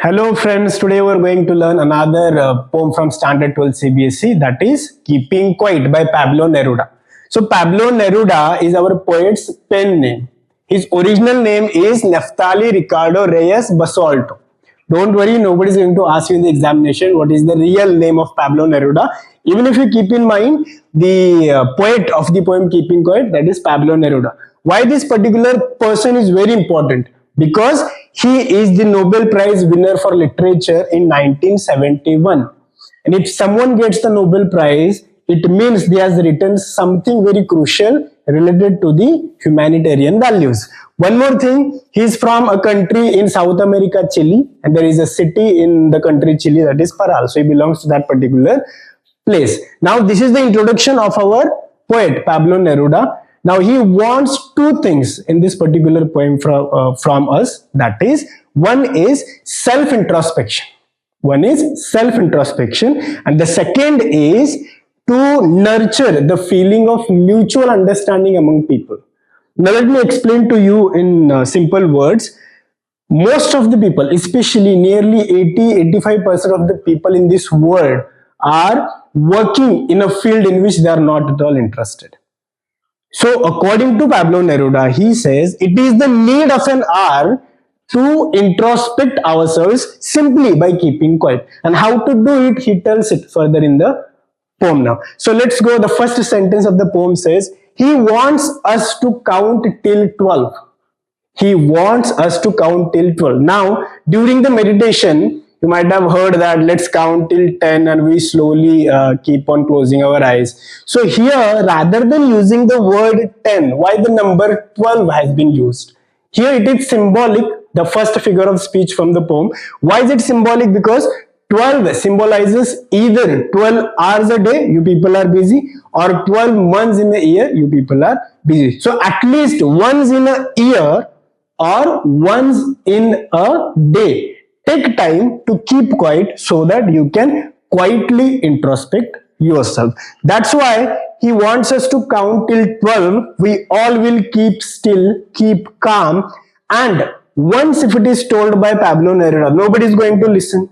Hello friends, today we're going to learn another poem from Standard 12 CBSE, that is Keeping Quiet by Pablo Neruda. So Pablo Neruda is our poet's pen name. His original name is Neftali Ricardo Reyes Basolto. Don't worry, nobody is going to ask you in the examination what is the real name of Pablo Neruda. Even if you keep in mind the poet of the poem Keeping Quiet, that is Pablo Neruda. Why this particular person is very important? Because he is the Nobel Prize winner for literature in 1971. And if someone gets the Nobel Prize, it means they has written something very crucial related to the humanitarian values. One more thing, he is from a country in South America, Chile, and there is a city in the country Chile, that is Parral. So he belongs to that particular place. Now this is the introduction of our poet Pablo Neruda. Now he wants two things in this particular poem from us. That is, one is self-introspection. One is self-introspection, and the second is to nurture the feeling of mutual understanding among people. Now let me explain to you in simple words. Most of the people, especially nearly 80-85% of the people in this world, are working in a field in which they are not at all interested. So according to Pablo Neruda, he says it is the need of an hour to introspect ourselves simply by keeping quiet. And how to do it, he tells it further in the poem now. So let's go. The first sentence of the poem says, he wants us to count till 12. He wants us to count till 12. Now, during the meditation, you might have heard that let's count till 10 and we slowly keep on closing our eyes. So here, rather than using the word 10, why the number 12 has been used? Here it is symbolic, the first figure of speech from the poem. Why is it symbolic? Because 12 symbolizes either 12 hours a day, you people are busy, or 12 months in a year, you people are busy. So at least once in a year or once in a day, take time to keep quiet so that you can quietly introspect yourself. That's why he wants us to count till 12. We all will keep still, keep calm, and once if it is told by Pablo Neruda, nobody is going to listen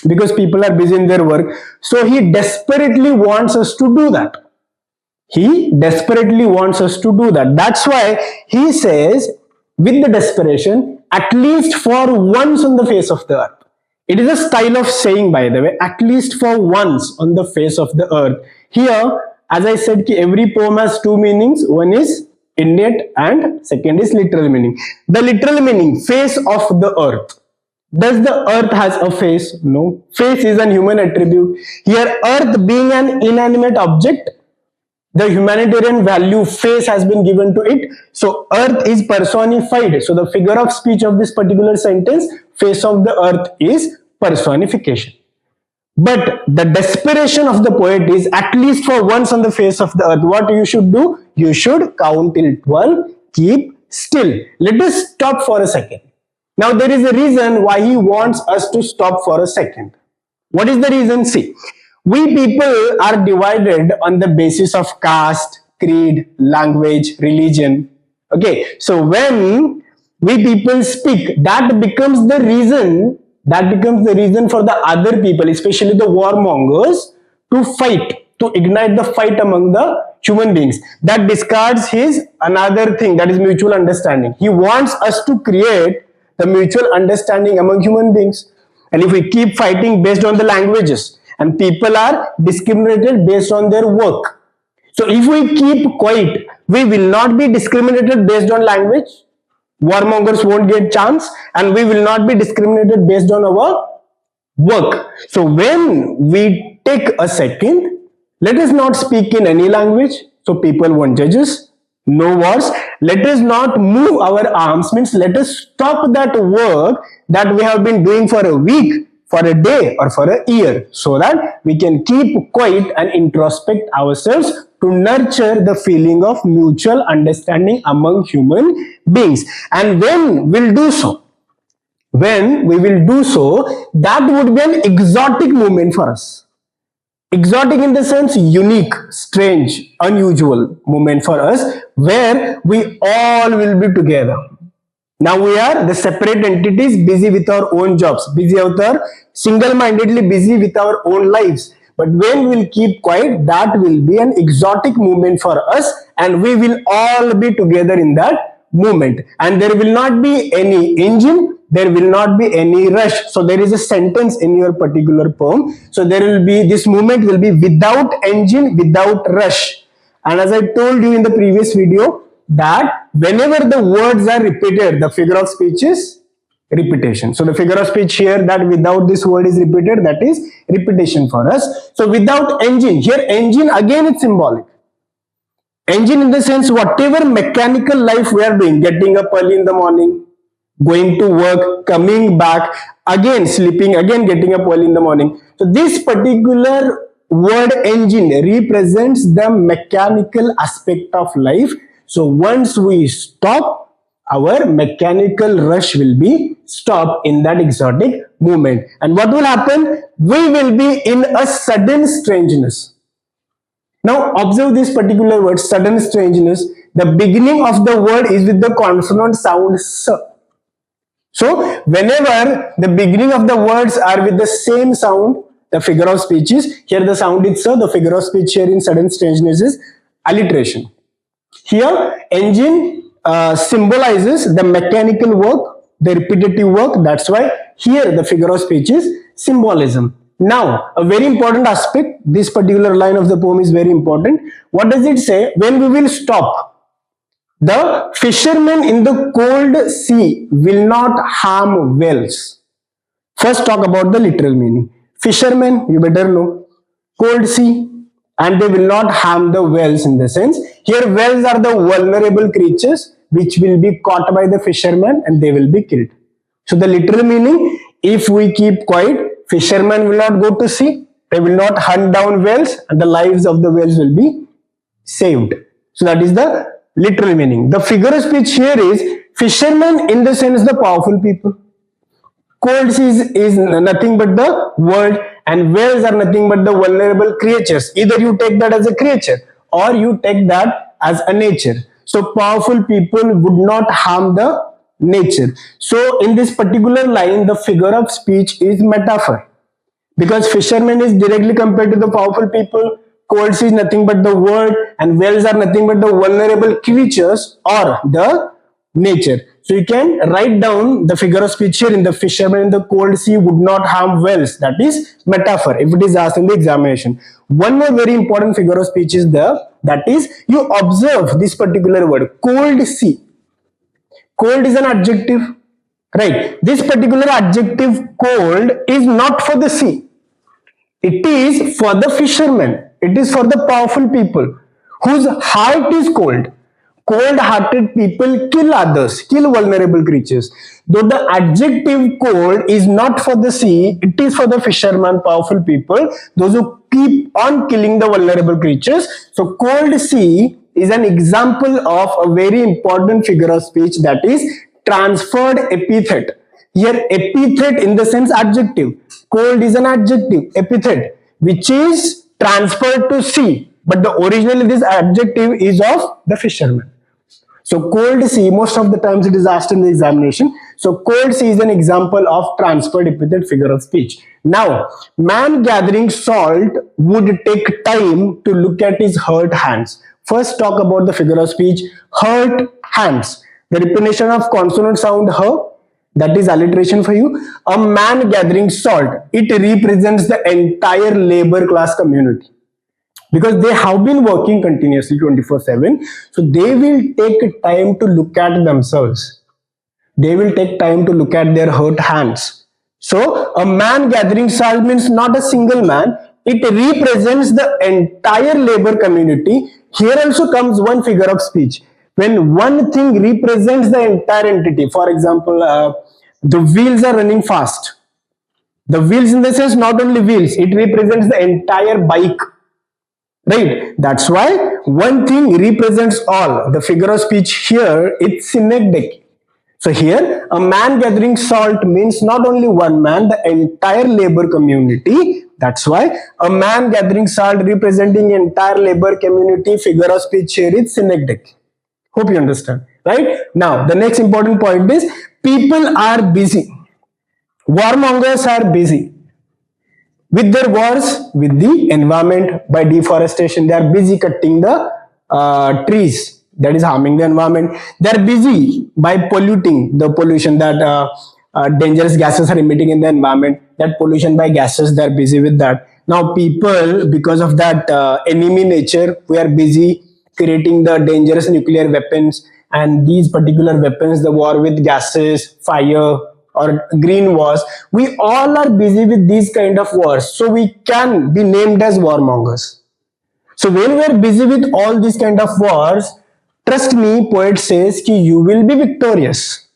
because people are busy in their work. So he desperately wants us to do that. He desperately wants us to do that. That's why he says, with the desperation, at least for once on the face of the earth. It is a style of saying, by the way, at least for once on the face of the earth. Here, as I said, every poem has two meanings. One is innate and second is literal meaning. The literal meaning, face of the earth. Does the earth has a face? No. Face is an human attribute. Here, earth being an inanimate object, the humanitarian value face has been given to it. So earth is personified. So the figure of speech of this particular sentence, face of the earth, is personification. But the desperation of the poet is at least for once on the face of the earth. What you should do? You should count till 12, keep still. Let us stop for a second. Now there is a reason why he wants us to stop for a second. What is the reason? See, we people are divided on the basis of caste, creed, language, religion. Okay, so when we people speak, that becomes the reason for the other people, especially the warmongers, to fight, to ignite the fight among the human beings. That discards his another thing, that is mutual understanding. He wants us to create the mutual understanding among human beings. And if we keep fighting based on the languages, and people are discriminated based on their work. So if we keep quiet, we will not be discriminated based on language. Warmongers won't get chance, and we will not be discriminated based on our work. So when we take a second, let us not speak in any language, so people won't judge us. No wars. Let us not move our arms, means let us stop that work that we have been doing for a week, for a day, or for a year, so that we can keep quiet and introspect ourselves to nurture the feeling of mutual understanding among human beings. And when we will do so, that would be an exotic moment for us. Exotic in the sense unique, strange, unusual moment for us, where we all will be together. Now we are the separate entities busy with our own jobs, busy with our single-mindedly busy with our own lives. But when we'll keep quiet, that will be an exotic movement for us, and we will all be together in that movement. And there will not be any engine, there will not be any rush. So there is a sentence in your particular poem. So there will be, this movement will be without engine, without rush. And as I told you in the previous video, that whenever the words are repeated, the figure of speech is repetition. So the figure of speech here, that without this word is repeated, that is repetition for us. So without engine, here engine again it's symbolic. Engine in the sense whatever mechanical life we are doing, getting up early in the morning, going to work, coming back, again sleeping, again getting up early in the morning. So this particular word engine represents the mechanical aspect of life. So once we stop, our mechanical rush will be stopped in that exotic movement. And what will happen? We will be in a sudden strangeness. Now observe this particular word, sudden strangeness. The beginning of the word is with the consonant sound S. So whenever the beginning of the words are with the same sound, the figure of speech is, here the sound is so, the figure of speech here in sudden strangeness is alliteration. Here engine symbolizes the mechanical work, the repetitive work. That's why here the figure of speech is symbolism. Now a very important aspect, this particular line of the poem is very important. What does it say? When we will stop, the fishermen in the cold sea will not harm whales. First talk about the literal meaning. Fishermen, you better know, cold sea, and they will not harm the whales in the sense. Here whales are the vulnerable creatures which will be caught by the fishermen and they will be killed. So the literal meaning, if we keep quiet, fishermen will not go to sea, they will not hunt down whales, and the lives of the whales will be saved. So that is the literal meaning. The figure of speech here is fishermen in the sense the powerful people. Cold sea is nothing but the world, and whales are nothing but the vulnerable creatures. Either you take that as a creature or you take that as a nature. So powerful people would not harm the nature. So in this particular line, the figure of speech is metaphor, because fishermen is directly compared to the powerful people, cold sea is nothing but the world, and whales are nothing but the vulnerable creatures or the nature. So you can write down the figure of speech here in the fishermen in the cold sea would not harm whales. That is metaphor if it is asked in the examination. One more very important figure of speech is there, that is you observe this particular word, cold sea. Cold is an adjective, right? This particular adjective cold is not for the sea. It is for the fishermen. It is for the powerful people whose heart is cold. Cold-hearted people kill others, kill vulnerable creatures. Though the adjective cold is not for the sea, it is for the fishermen, powerful people, those who keep on killing the vulnerable creatures. So cold sea is an example of a very important figure of speech, that is transferred epithet. Here epithet in the sense adjective. Cold is an adjective, epithet, which is transferred to sea, but the originally this adjective is of the fisherman. So cold sea, most of the times it is asked in the examination. So cold sea is an example of transferred epithet figure of speech. Now, man gathering salt would take time to look at his hurt hands. First talk about the figure of speech, hurt hands. The repetition of consonant sound her, that is alliteration for you. A man gathering salt, it represents the entire labor class community, because they have been working continuously 24/7. So they will take time to look at themselves. They will take time to look at their hurt hands. So a man gathering salt means not a single man. It represents the entire labor community. Here also comes one figure of speech. When one thing represents the entire entity, for example, the wheels are running fast. The wheels in the sense not only wheels, it represents the entire bike. Right? That's why one thing represents all. The figure of speech here, it's synecdoche. So here, a man gathering salt means not only one man, the entire labor community. That's why a man gathering salt representing entire labor community, figure of speech here is synecdoche. Hope you understand. Right? Now, the next important point is people are busy. Warmongers are busy with their wars with the environment by deforestation. They are busy cutting the trees that is harming the environment. They are busy by polluting the pollution that dangerous gases are emitting in the environment. That pollution by gases, they are busy with that. Now people, because of that enemy nature, we are busy creating the dangerous nuclear weapons, and these particular weapons, the war with gases, fire, or green wars, we all are busy with these kind of wars, so we can be named as warmongers. So when we are busy with all these kind of wars, trust me, poet says ki you will be victorious.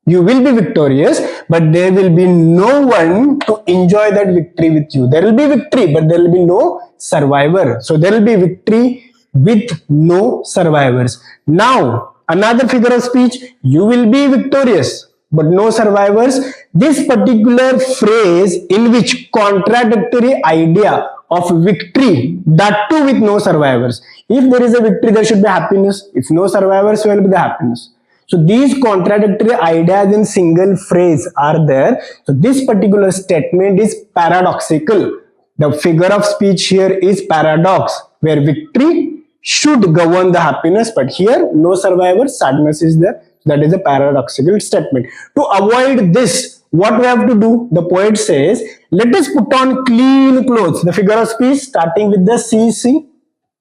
You will be victorious, but there will be no one to enjoy that victory with you. There will be victory, but there will be no survivor. So there will be victory with no survivors. Now, another figure of speech, you will be victorious, but no survivors. This particular phrase in which contradictory idea of victory, that too with no survivors. If there is a victory, there should be happiness. If no survivors, where will be the happiness? So these contradictory ideas in single phrase are there. So this particular statement is paradoxical. The figure of speech here is paradox, where victory should govern the happiness, but here no survivor, sadness is there. That is a paradoxical statement. To avoid this, what we have to do? The poet says, let us put on clean clothes. The figure of speech starting with the CC,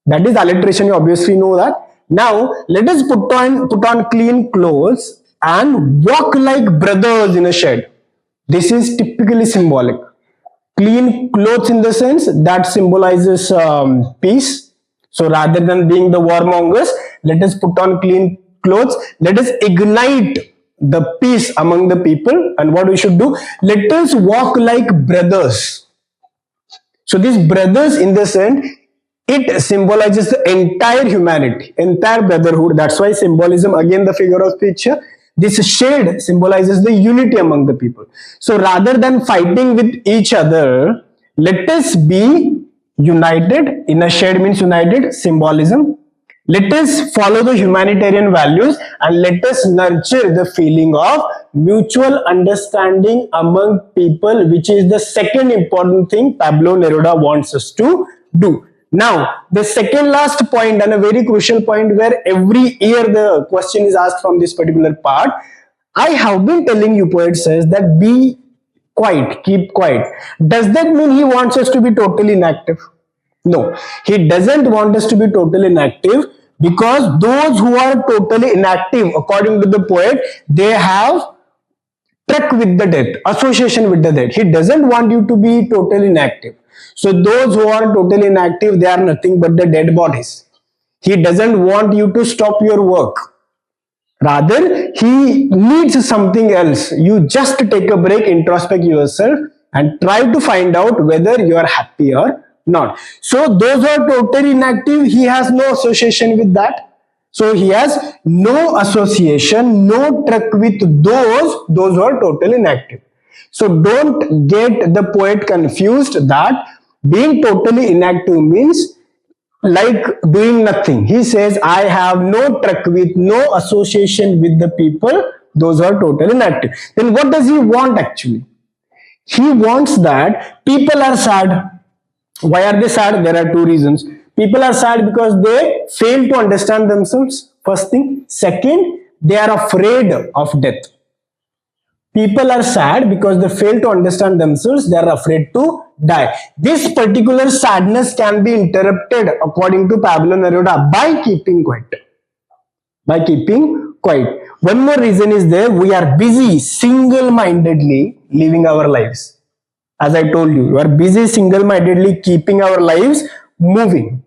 that is alliteration, you obviously know that. Now, let us put on clean clothes and walk like brothers in a shed. This is typically symbolic. Clean clothes in the sense that symbolizes peace. So rather than being the warmongers, let us put on clean clothes. Let us ignite the peace among the people. And what we should do? Let us walk like brothers. So these brothers in the sense, it symbolizes the entire humanity, entire brotherhood. That's why symbolism, again the figure of speech here, this shade symbolizes the unity among the people. So rather than fighting with each other, let us be united. In a shade means united, symbolism. Let us follow the humanitarian values and let us nurture the feeling of mutual understanding among people, which is the second important thing Pablo Neruda wants us to do. Now, the second last point and a very crucial point where every year the question is asked from this particular part. I have been telling you, poet says that be quiet, keep quiet. Does that mean he wants us to be totally inactive? No, he doesn't want us to be totally inactive, because those who are totally inactive, according to the poet, they have truck with the death, association with the death. He doesn't want you to be totally inactive. So those who are totally inactive, they are nothing but the dead bodies. He doesn't want you to stop your work. Rather, he needs something else. You just take a break, introspect yourself, and try to find out whether you are happy or not. So those who are totally inactive, he has no association with that. So he has no association, no truck with those who are totally inactive. So don't get the poet confused that being totally inactive means like doing nothing. He says, I have no truck with, no association with the people, those who are totally inactive. Then what does he want actually? He wants that people are sad. Why are they sad? There are two reasons. People are sad because they fail to understand themselves, first thing. Second, they are afraid of death. People are sad because they fail to understand themselves, they are afraid to die. This particular sadness can be interrupted, according to Pablo Neruda, by keeping quiet. By keeping quiet. One more reason is there, we are busy single-mindedly living our lives. As I told you, we are busy single-mindedly keeping our lives moving.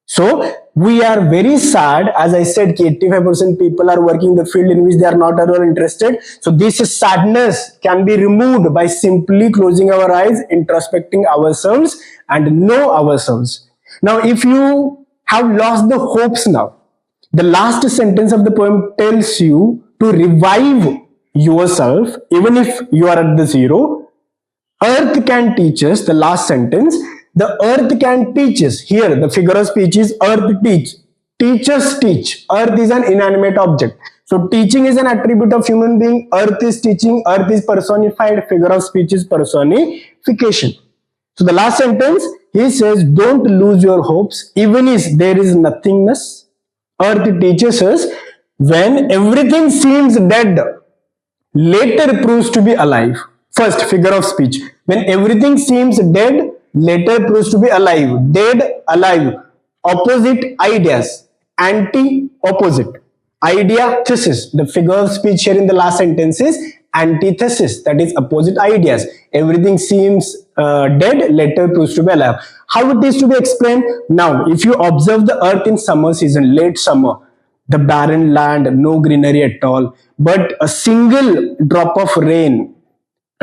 So we are very sad. As I said, 85% people are working the field in which they are not at all interested. So this sadness can be removed by simply closing our eyes, introspecting ourselves and know ourselves. Now, if you have lost the hopes now, the last sentence of the poem tells you to revive yourself, even if you are at the zero. Earth can teach us, the last sentence, the earth can teach us. Here, the figure of speech is earth teach. Teachers teach. Earth is an inanimate object. So teaching is an attribute of human being. Earth is teaching. Earth is personified. Figure of speech is personification. So the last sentence, he says, don't lose your hopes even if there is nothingness. Earth teaches us when everything seems dead, later proves to be alive. First, figure of speech. When everything seems dead, later proves to be alive. Dead, alive. Opposite ideas. Anti-opposite. Idea, thesis. The figure of speech here in the last sentence is antithesis. That is opposite ideas. Everything seems dead, later proves to be alive. How it is to be explained? Now, if you observe the earth in summer season, late summer, the barren land, no greenery at all, but a single drop of rain,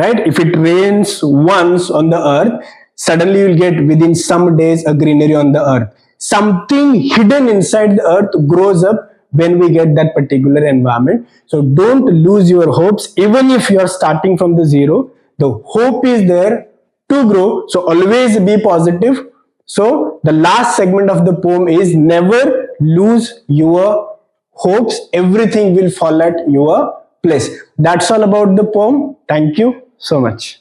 right? If it rains once on the earth, suddenly you'll get within some days a greenery on the earth. Something hidden inside the earth grows up when we get that particular environment. So don't lose your hopes, even if you are starting from the zero. The hope is there to grow. So always be positive. So the last segment of the poem is never lose your hopes. Everything will fall at your place. That's all about the poem. Thank you so much.